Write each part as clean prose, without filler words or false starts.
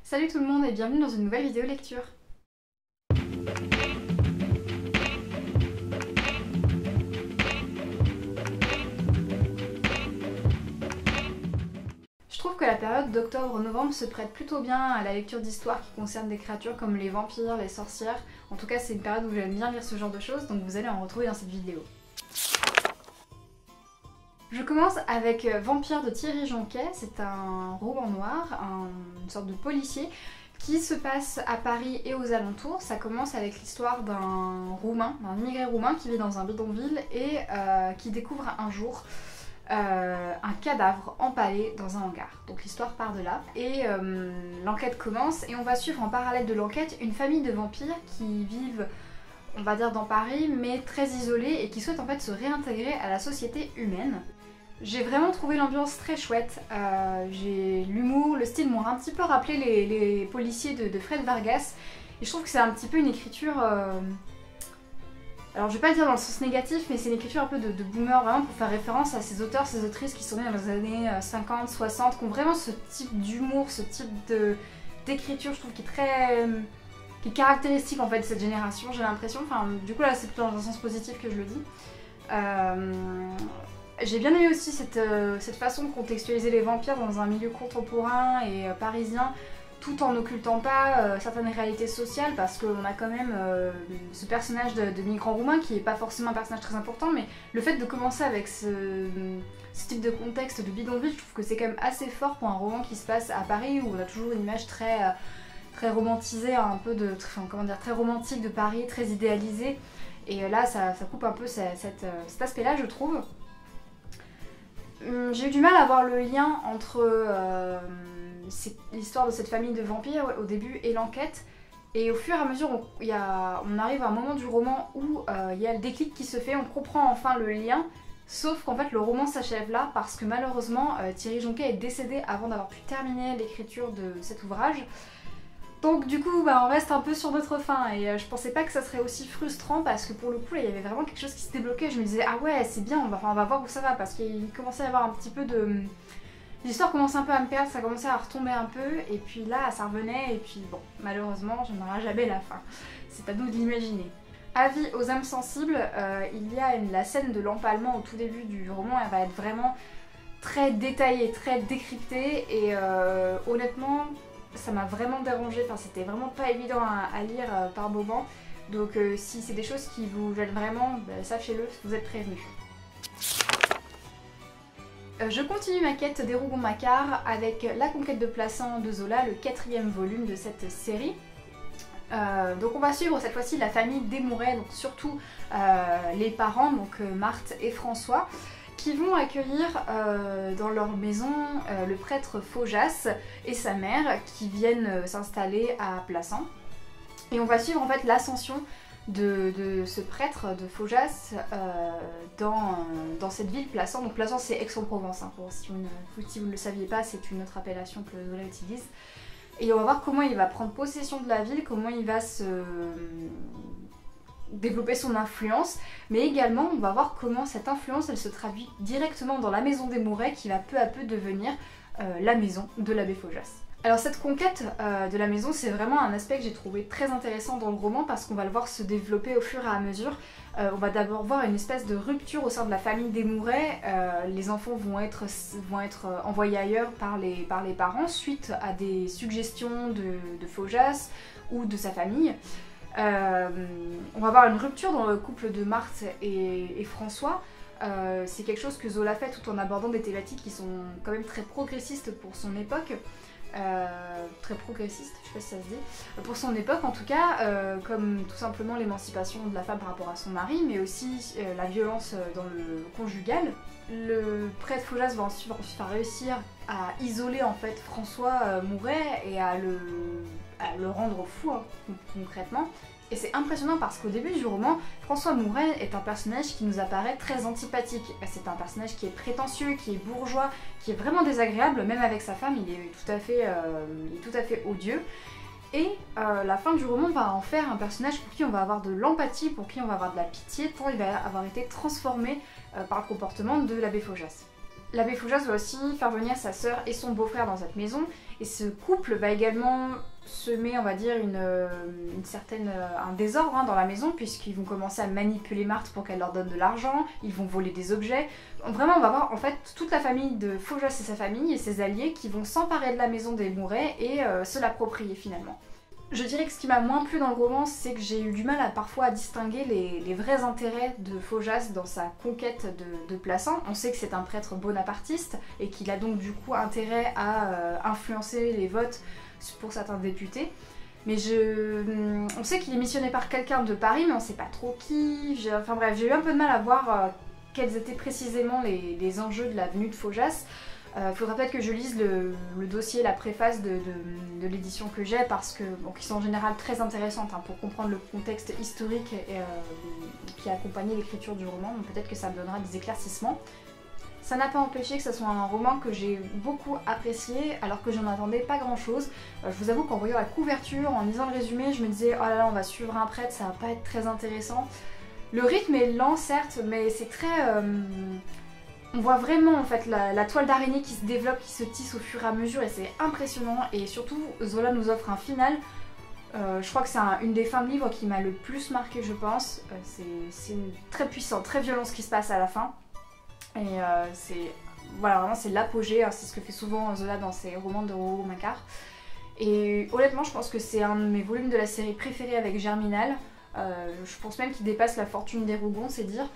Salut tout le monde et bienvenue dans une nouvelle vidéo lecture. Je trouve que la période d'octobre-novembre se prête plutôt bien à la lecture d'histoires qui concernent des créatures comme les vampires, les sorcières. En tout cas, c'est une période où j'aime bien lire ce genre de choses, donc vous allez en retrouver dans cette vidéo. Je commence avec Vampire de Thierry Jonquet. C'est un roman noir, une sorte de policier qui se passe à Paris et aux alentours. Ça commence avec l'histoire d'un immigré roumain qui vit dans un bidonville et qui découvre un jour un cadavre empalé dans un hangar. Donc l'histoire part de là et l'enquête commence et on va suivre en parallèle de l'enquête une famille de vampires qui vivent, on va dire, dans Paris mais très isolés et qui souhaitent en fait se réintégrer à la société humaine. J'ai vraiment trouvé l'ambiance très chouette, j'ai l'humour, le style m'ont un petit peu rappelé les policiers de Fred Vargas et je trouve que c'est un petit peu une écriture, alors je vais pas le dire dans le sens négatif, mais c'est une écriture un peu de boomer, vraiment pour faire référence à ces auteurs, ces autrices qui sont nés dans les années 50, 60, qui ont vraiment ce type d'humour, ce type d'écriture, je trouve, qui est caractéristique en fait de cette génération, j'ai l'impression. Enfin, du coup là c'est plutôt dans un sens positif que je le dis. J'ai bien aimé aussi cette façon de contextualiser les vampires dans un milieu contemporain et parisien, tout en n'occultant pas certaines réalités sociales, parce qu'on a quand même ce personnage de migrant roumain qui est pas forcément un personnage très important, mais le fait de commencer avec ce type de contexte de bidonville, je trouve que c'est quand même assez fort pour un roman qui se passe à Paris, où on a toujours une image très romantisée, un peu très romantique de Paris, très idéalisée, et là ça coupe un peu cet aspect-là, je trouve. J'ai eu du mal à voir le lien entre l'histoire de cette famille de vampires au début et l'enquête, et au fur et à mesure on arrive à un moment du roman où il y a le déclic qui se fait, on comprend enfin le lien, sauf qu'en fait le roman s'achève là parce que malheureusement Thierry Jonquet est décédé avant d'avoir pu terminer l'écriture de cet ouvrage. Donc du coup on reste un peu sur notre faim et je pensais pas que ça serait aussi frustrant, parce que pour le coup là il y avait vraiment quelque chose qui se débloquait. Je me disais ah ouais c'est bien, on va voir où ça va, parce qu'il commençait à y avoir un petit peu de... L'histoire commençait un peu à me perdre, ça commençait à retomber un peu et puis là ça revenait et puis bon, malheureusement je n'aurai jamais la fin. C'est à nous de l'imaginer. Avis aux âmes sensibles, il y a la scène de l'empalement au tout début du roman, elle va être vraiment très détaillée, très décryptée et honnêtement ça m'a vraiment dérangée, enfin c'était vraiment pas évident à lire par moments, donc si c'est des choses qui vous gênent vraiment, sachez-le, vous êtes prévenus. Je continue ma quête des Rougon-Macquart avec La Conquête de Plassans de Zola, le 4e volume de cette série. Donc on va suivre cette fois-ci la famille Desmouret, donc surtout les parents, donc Marthe et François, qui vont accueillir dans leur maison le prêtre Faujas et sa mère qui viennent s'installer à Plassans. Et on va suivre en fait l'ascension de ce prêtre de Faujas dans cette ville Plassans. Donc Plassans c'est Aix-en-Provence, hein, si vous ne le saviez pas, c'est une autre appellation que Zola utilise. Et on va voir comment il va prendre possession de la ville, comment il va développer son influence, mais également on va voir comment cette influence elle se traduit directement dans la maison Desmouret qui va peu à peu devenir la maison de l'abbé Faujas. Alors cette conquête de la maison, c'est vraiment un aspect que j'ai trouvé très intéressant dans le roman parce qu'on va le voir se développer au fur et à mesure. On va d'abord voir une espèce de rupture au sein de la famille Desmouret. Les enfants vont être envoyés ailleurs par les parents suite à des suggestions de Faujas ou de sa famille. On va avoir une rupture dans le couple de Marthe et François. C'est quelque chose que Zola fait tout en abordant des thématiques qui sont quand même très progressistes pour son époque. Très progressiste, je sais pas si ça se dit, pour son époque en tout cas, comme tout simplement l'émancipation de la femme par rapport à son mari, mais aussi la violence dans le conjugal. Le prêtre Faujas va ensuite réussir à isoler en fait François Mouret et à le rendre fou, hein, concrètement. Et c'est impressionnant parce qu'au début du roman, François Mouret est un personnage qui nous apparaît très antipathique. C'est un personnage qui est prétentieux, qui est bourgeois, qui est vraiment désagréable, même avec sa femme, il est tout à fait odieux. Et la fin du roman va en faire un personnage pour qui on va avoir de l'empathie, pour qui on va avoir de la pitié, tant il va avoir été transformé par le comportement de l'abbé Faujas. L'abbé Faujas va aussi faire venir sa sœur et son beau-frère dans cette maison, et ce couple va également semer, on va dire, un désordre dans la maison, puisqu'ils vont commencer à manipuler Marthe pour qu'elle leur donne de l'argent, ils vont voler des objets. Vraiment, on va voir en fait toute la famille de Faujas et sa famille et ses alliés qui vont s'emparer de la maison des Mouret et se l'approprier finalement. Je dirais que ce qui m'a moins plu dans le roman, c'est que j'ai eu du mal parfois à distinguer les vrais intérêts de Faujas dans sa conquête de Plassans. On sait que c'est un prêtre bonapartiste et qu'il a donc du coup intérêt à influencer les votes pour certains députés. Mais on sait qu'il est missionné par quelqu'un de Paris, mais on sait pas trop qui. Enfin bref, j'ai eu un peu de mal à voir quels étaient précisément les enjeux de la venue de Faujas. Faudra peut-être que je lise le dossier, la préface de l'édition que j'ai, parce que qui sont en général très intéressantes pour comprendre le contexte historique qui a accompagné l'écriture du roman. Donc peut-être que ça me donnera des éclaircissements. Ça n'a pas empêché que ce soit un roman que j'ai beaucoup apprécié, alors que j'en attendais pas grand-chose. Je vous avoue qu'en voyant la couverture, en lisant le résumé, je me disais oh là là, on va suivre un prêtre, ça va pas être très intéressant. Le rythme est lent certes, mais c'est très... On voit vraiment en fait la toile d'araignée qui se développe, qui se tisse au fur et à mesure, et c'est impressionnant. Et surtout, Zola nous offre un final. Je crois que c'est une des fins de livre qui m'a le plus marqué, je pense. C'est très puissant, très violent ce qui se passe à la fin. Et voilà, vraiment c'est l'apogée, c'est ce que fait souvent Zola dans ses romans de Rouleau Macquart. Et honnêtement, je pense que c'est un de mes volumes de la série préférés avec Germinal. Je pense même qu'il dépasse La Fortune des Rougon, c'est dire.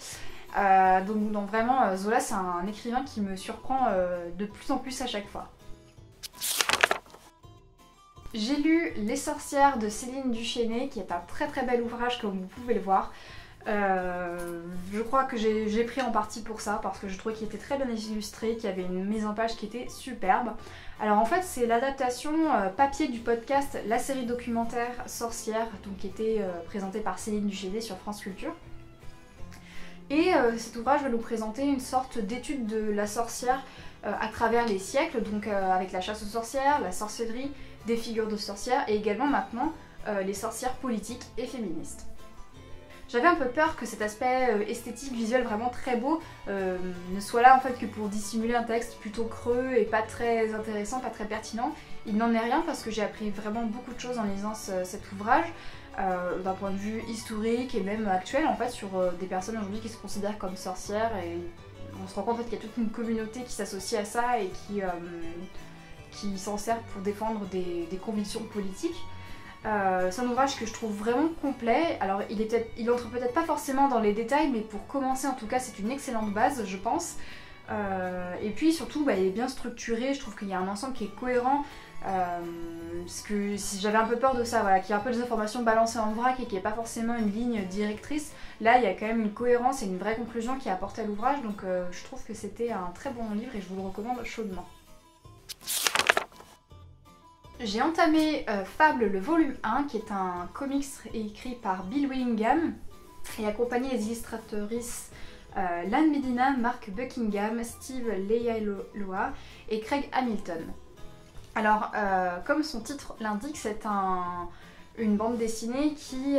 Donc vraiment, Zola c'est un écrivain qui me surprend de plus en plus à chaque fois. J'ai lu Les Sorcières de Céline Duchesnay, qui est un très très bel ouvrage comme vous pouvez le voir. Je crois que j'ai pris en partie pour ça, parce que je trouvais qu'il était très bien illustré, qu'il y avait une mise en page qui était superbe. Alors en fait c'est l'adaptation papier du podcast La série documentaire Sorcières, donc qui était présentée par Céline Duchesnay sur France Culture. Et cet ouvrage va nous présenter une sorte d'étude de la sorcière à travers les siècles, donc avec la chasse aux sorcières, la sorcellerie, des figures de sorcières et également maintenant les sorcières politiques et féministes. J'avais un peu peur que cet aspect esthétique, visuel vraiment très beau ne soit là en fait que pour dissimuler un texte plutôt creux et pas très intéressant, pas très pertinent. Il n'en est rien parce que j'ai appris vraiment beaucoup de choses en lisant cet ouvrage. D'un point de vue historique et même actuel en fait sur des personnes aujourd'hui qui se considèrent comme sorcières, et on se rend compte en fait, qu'il y a toute une communauté qui s'associe à ça et qui s'en sert pour défendre des convictions politiques. C'est un ouvrage que je trouve vraiment complet. Alors il entre peut-être pas forcément dans les détails, mais pour commencer en tout cas c'est une excellente base je pense. Et puis surtout il est bien structuré, je trouve qu'il y a un ensemble qui est cohérent. Parce que j'avais un peu peur de ça, voilà, qu'il y ait un peu des informations balancées en vrac et qu'il n'y ait pas forcément une ligne directrice. Là il y a quand même une cohérence et une vraie conclusion qui est apportée à l'ouvrage, donc je trouve que c'était un très bon livre et je vous le recommande chaudement. J'ai entamé Fable le volume 1, qui est un comics écrit par Bill Willingham et accompagné des illustratrices Lan Medina, Mark Buckingham, Steve Leialoha et Craig Hamilton. Alors, comme son titre l'indique, c'est une bande dessinée qui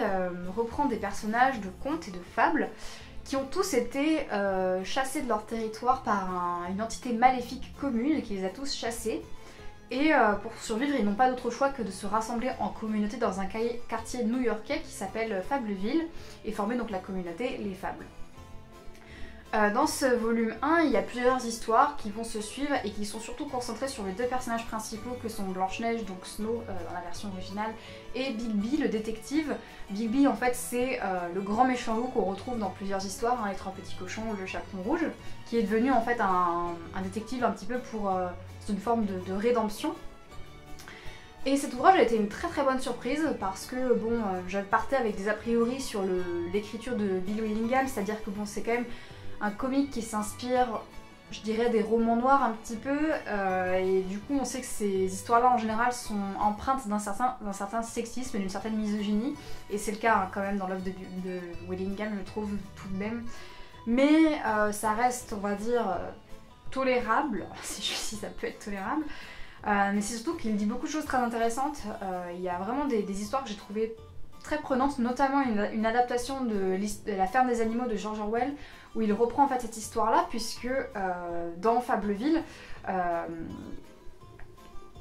reprend des personnages de contes et de fables qui ont tous été chassés de leur territoire par une entité maléfique commune qui les a tous chassés. Et pour survivre, ils n'ont pas d'autre choix que de se rassembler en communauté dans un quartier new-yorkais qui s'appelle Fableville et former donc la communauté Les Fables. Dans ce volume 1, il y a plusieurs histoires qui vont se suivre et qui sont surtout concentrées sur les deux personnages principaux que sont Blanche-Neige, donc Snow dans la version originale, et Bigby, le détective. Bigby en fait c'est le grand méchant loup qu'on retrouve dans plusieurs histoires, Les Trois Petits Cochons, Le Chaperon Rouge, qui est devenu en fait un détective un petit peu pour... c'est une forme de rédemption. Et cet ouvrage a été une très très bonne surprise parce que bon, je partais avec des a priori sur l'écriture de Bill Willingham, c'est-à-dire que bon, c'est quand même un comic qui s'inspire, je dirais, des romans noirs un petit peu, et du coup on sait que ces histoires-là en général sont empreintes d'un certain sexisme et d'une certaine misogynie, et c'est le cas quand même dans l'œuvre de Willingham, je trouve tout de même. Mais ça reste, on va dire, tolérable, si ça peut être tolérable. Mais c'est surtout qu'il dit beaucoup de choses très intéressantes. Il y a vraiment des histoires que j'ai trouvées très prenante, notamment une adaptation de La ferme des animaux de George Orwell, où il reprend en fait cette histoire-là, puisque dans Fableville,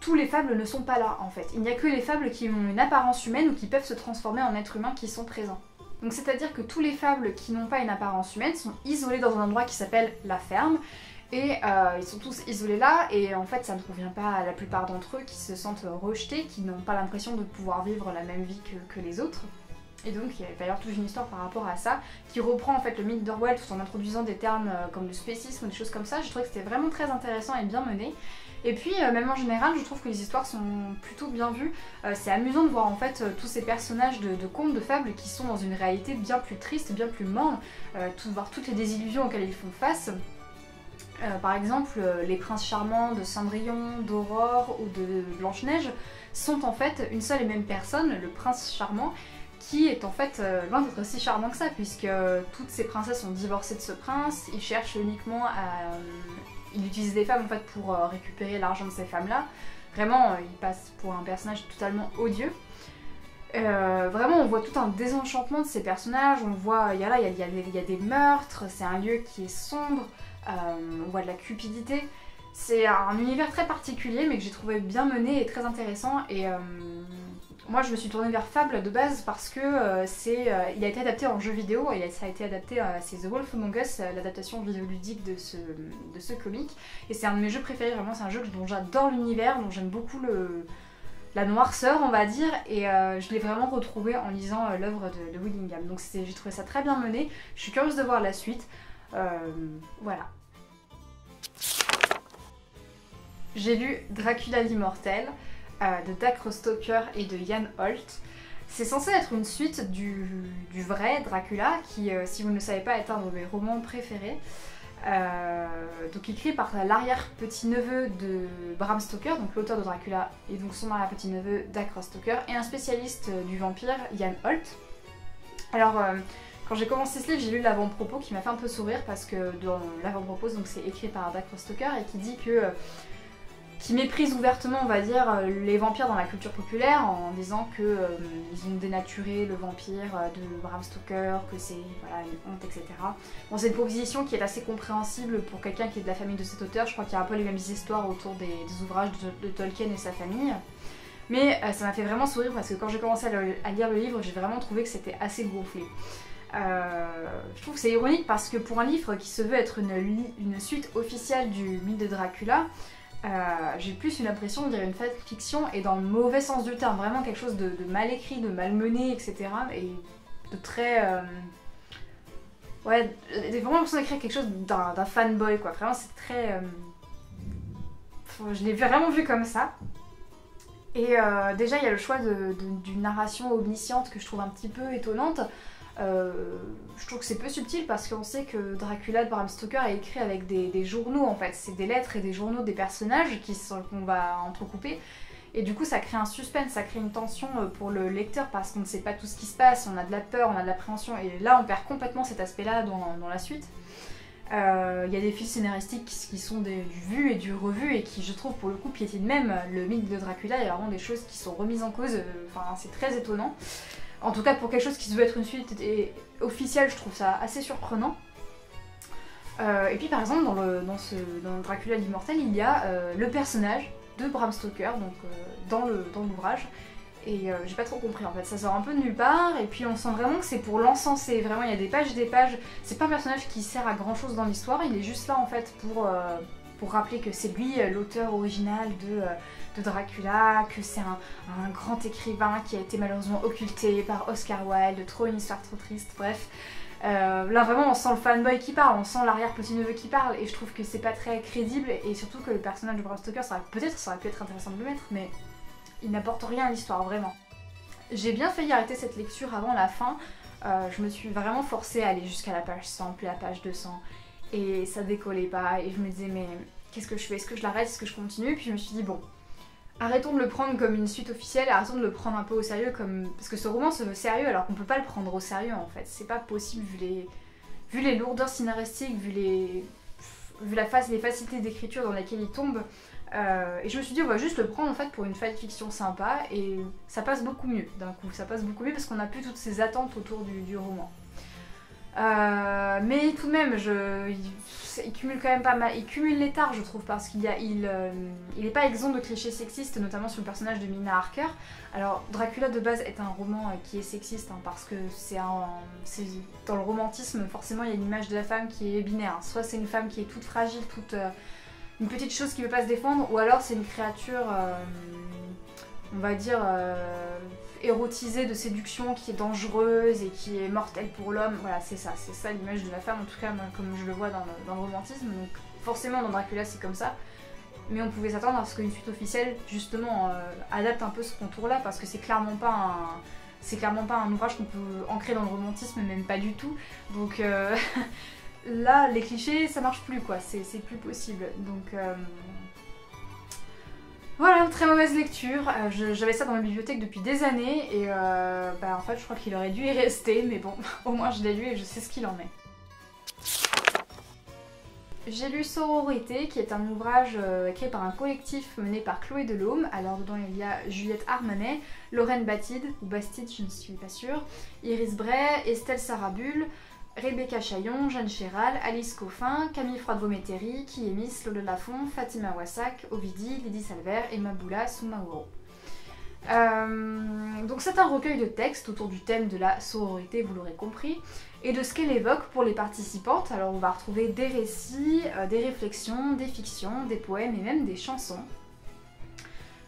tous les fables ne sont pas là en fait. Il n'y a que les fables qui ont une apparence humaine ou qui peuvent se transformer en êtres humains qui sont présents. Donc c'est-à-dire que tous les fables qui n'ont pas une apparence humaine sont isolés dans un endroit qui s'appelle la ferme, et ils sont tous isolés là, et en fait ça ne convient pas à la plupart d'entre eux qui se sentent rejetés, qui n'ont pas l'impression de pouvoir vivre la même vie que les autres. Et donc il va y avoir toute une histoire par rapport à ça, qui reprend en fait le mythe d'Orwell tout en introduisant des termes comme le spécisme ou des choses comme ça. Je trouvais que c'était vraiment très intéressant et bien mené. Et puis même en général je trouve que les histoires sont plutôt bien vues. C'est amusant de voir en fait tous ces personnages de contes, de fables qui sont dans une réalité bien plus triste, bien plus morne, voir toutes les désillusions auxquelles ils font face. Par exemple, les princes charmants de Cendrillon, d'Aurore ou de Blanche-Neige sont en fait une seule et même personne, le prince charmant, qui est en fait loin d'être si charmant que ça, puisque toutes ces princesses sont divorcées de ce prince, il cherche uniquement à... il utilise des femmes en fait pour récupérer l'argent de ces femmes-là. Vraiment, il passe pour un personnage totalement odieux. Vraiment, on voit tout un désenchantement de ces personnages, on voit, il y a des meurtres, c'est un lieu qui est sombre, on voit de la cupidité. C'est un univers très particulier mais que j'ai trouvé bien mené et très intéressant, et moi je me suis tournée vers Fable de base parce que il a été adapté en jeu vidéo, et ça a été adapté, c'est The Wolf Among Us, l'adaptation vidéoludique de ce comic, et c'est un de mes jeux préférés, vraiment c'est un jeu dont j'adore l'univers, dont j'aime beaucoup la noirceur on va dire, et je l'ai vraiment retrouvé en lisant l'œuvre de Willingham, donc j'ai trouvé ça très bien mené, je suis curieuse de voir la suite, voilà. J'ai lu Dracula l'immortel de Dag Rostoker et de Jan Holt. C'est censé être une suite du vrai Dracula qui, si vous ne le savez pas, est un de mes romans préférés. Donc écrit par l'arrière-petit-neveu de Bram Stoker, donc l'auteur de Dracula, et donc son arrière-petit-neveu Dag Rostoker, et un spécialiste du vampire, Jan Holt. Alors, quand j'ai commencé ce livre, j'ai lu l'avant-propos qui m'a fait un peu sourire, parce que dans l'avant-propos, donc c'est écrit par Dag Rostoker, et qui dit que... qui méprise ouvertement, on va dire, les vampires dans la culture populaire, en disant que ils ont dénaturé le vampire de Bram Stoker, que c'est voilà, une honte, etc. Bon, c'est une proposition qui est assez compréhensible pour quelqu'un qui est de la famille de cet auteur. Je crois qu'il y a un peu les mêmes histoires autour des ouvrages de Tolkien et sa famille. Mais ça m'a fait vraiment sourire parce que quand j'ai commencé à lire le livre, j'ai vraiment trouvé que c'était assez gonflé. Je trouve que c'est ironique parce que pour un livre qui se veut être une suite officielle du mythe de Dracula, j'ai plus une impression de lire une fiction, et dans le mauvais sens du terme, vraiment quelque chose de mal écrit, de mal mené, etc. Et de très... ouais, j'ai vraiment l'impression d'écrire quelque chose d'un fanboy, quoi. Vraiment, c'est très... je l'ai vraiment vu comme ça. Et déjà, il y a le choix d'une narration omnisciente que je trouve un petit peu étonnante. Je trouve que c'est peu subtil parce qu'on sait que Dracula de Bram Stoker est écrit avec des journaux en fait, c'est des lettres et des journaux des personnages qu'on va entrecouper, et du coup ça crée un suspense, ça crée une tension pour le lecteur parce qu'on ne sait pas tout ce qui se passe, on a de la peur, on a de l'appréhension, et là on perd complètement cet aspect là dans la suite. Il y a des fils scénaristiques qui sont du vu et du revu et qui je trouve pour le coup piétinent même le mythe de Dracula, il y a vraiment des choses qui sont remises en cause, enfin c'est très étonnant. En tout cas, pour quelque chose qui se veut être une suite officielle, je trouve ça assez surprenant. Et puis par exemple, dans Dracula l'immortel, il y a le personnage de Bram Stoker, donc dans l'ouvrage. Et j'ai pas trop compris en fait, ça sort un peu de nulle part, et puis on sent vraiment que c'est pour l'encenser. Vraiment, il y a des pages, c'est pas un personnage qui sert à grand chose dans l'histoire, il est juste là en fait pour rappeler que c'est lui l'auteur original de Dracula, que c'est un grand écrivain qui a été malheureusement occulté par Oscar Wilde, trop une histoire trop triste, bref. Là vraiment on sent le fanboy qui parle, on sent l'arrière-petit-neveu qui parle, et je trouve que c'est pas très crédible, et surtout que le personnage de Bram Stoker, ça aurait pu être intéressant de le mettre, mais il n'apporte rien à l'histoire, vraiment. J'ai bien failli arrêter cette lecture avant la fin, je me suis vraiment forcée à aller jusqu'à la page 100, puis la page 200, et ça décollait pas, et je me disais mais qu'est-ce que je fais, est-ce que je l'arrête, est-ce que je continue, puis je me suis dit bon, arrêtons de le prendre comme une suite officielle, arrêtons de le prendre un peu au sérieux, parce que ce roman se veut sérieux alors qu'on peut pas le prendre au sérieux en fait, c'est pas possible vu les lourdeurs scénaristiques, vu les facilités d'écriture dans lesquelles il tombe, Et je me suis dit on va juste le prendre en fait pour une fanfiction sympa et ça passe beaucoup mieux d'un coup, ça passe beaucoup mieux parce qu'on n'a plus toutes ces attentes autour du roman. Mais tout de même, il cumule quand même pas mal, il cumule les tares je trouve parce qu'il est pas exempt de clichés sexistes, notamment sur le personnage de Mina Harker. Alors Dracula de base est un roman qui est sexiste hein, parce que c'est dans le romantisme forcément il y a une image de la femme qui est binaire, hein. Soit c'est une femme qui est toute fragile, toute une petite chose qui ne veut pas se défendre, ou alors c'est une créature, on va dire, érotisée de séduction qui est dangereuse et qui est mortelle pour l'homme. Voilà, c'est ça l'image de la femme, en tout cas comme je le vois dans le romantisme. Donc forcément dans Dracula c'est comme ça, mais on pouvait s'attendre à ce qu'une suite officielle justement adapte un peu ce contour-là, parce que c'est clairement pas un ouvrage qu'on peut ancrer dans le romantisme, même pas du tout. Donc là, les clichés, ça marche plus quoi, c'est plus possible. Donc voilà, très mauvaise lecture. J'avais ça dans ma bibliothèque depuis des années et en fait je crois qu'il aurait dû y rester, mais bon, au moins je l'ai lu et je sais ce qu'il en est. J'ai lu Sororité, qui est un ouvrage créé par un collectif mené par Chloé Delhomme. Alors dedans il y a Juliette Armanet, Lorraine Bastide, ou Bastide, je ne suis pas sûre, Iris Bray, Estelle Sarabul, Rebecca Chaillon, Jeanne Chéral, Alice Coffin, Camille Froide-Vométeri, Kiemis, Lolo Lafont, Fatima Wassak, Ovidi, Lydie Salver, Emma Boula, Soumaoro. Donc c'est un recueil de textes autour du thème de la sororité, vous l'aurez compris, et de ce qu'elle évoque pour les participantes. Alors on va retrouver des récits, des réflexions, des fictions, des poèmes et même des chansons.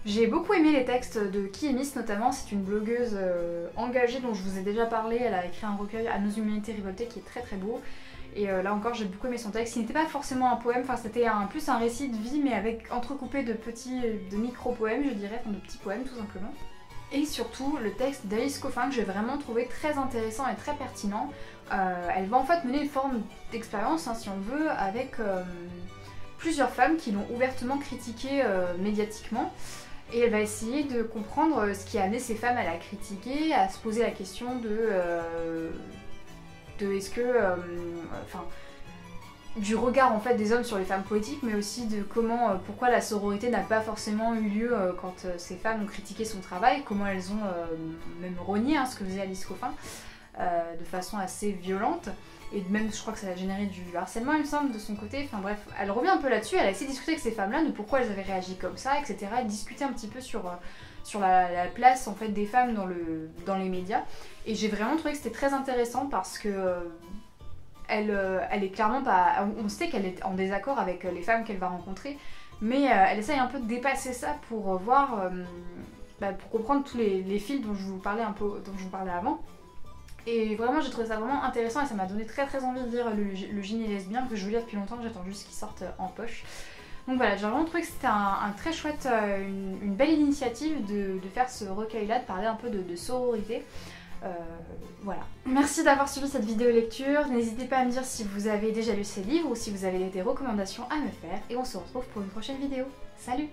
J'ai beaucoup aimé les textes de Kiemis notamment, c'est une blogueuse engagée dont je vous ai déjà parlé. Elle a écrit un recueil à nos humanités révoltées qui est très très beau. Et là encore j'ai beaucoup aimé son texte, il n'était pas forcément un poème, enfin c'était plus un récit de vie mais avec entrecoupé de micro-poèmes je dirais, enfin de petits poèmes tout simplement. Et surtout le texte d'Alice Coffin que j'ai vraiment trouvé très intéressant et très pertinent. Elle va en fait mener une forme d'expérience hein, si on veut avec plusieurs femmes qui l'ont ouvertement critiquée médiatiquement. Et elle va essayer de comprendre ce qui a amené ces femmes à la critiquer, à se poser la question de est-ce que... du regard en fait des hommes sur les femmes poétiques, mais aussi de pourquoi la sororité n'a pas forcément eu lieu quand ces femmes ont critiqué son travail, comment elles ont même renié hein, ce que faisait Alice Coffin de façon assez violente. Et même je crois que ça a généré du harcèlement il me semble de son côté, enfin bref, elle revient un peu là-dessus, elle a essayé de discuter avec ces femmes-là de pourquoi elles avaient réagi comme ça, etc. Et discuter un petit peu sur la place en fait des femmes dans les médias. Et j'ai vraiment trouvé que c'était très intéressant parce que elle est clairement pas... On sait qu'elle est en désaccord avec les femmes qu'elle va rencontrer, mais elle essaye un peu de dépasser ça pour voir, pour comprendre tous les fils dont je vous parlais avant. Et vraiment j'ai trouvé ça vraiment intéressant et ça m'a donné très très envie de lire le Génie lesbien que je veux lire depuis longtemps, j'attends juste qu'il sorte en poche. Donc voilà, j'ai vraiment trouvé que c'était un très chouette, une belle initiative de faire ce recueil là, de parler un peu de sororité. Voilà. Merci d'avoir suivi cette vidéo lecture, n'hésitez pas à me dire si vous avez déjà lu ces livres ou si vous avez des recommandations à me faire et on se retrouve pour une prochaine vidéo. Salut!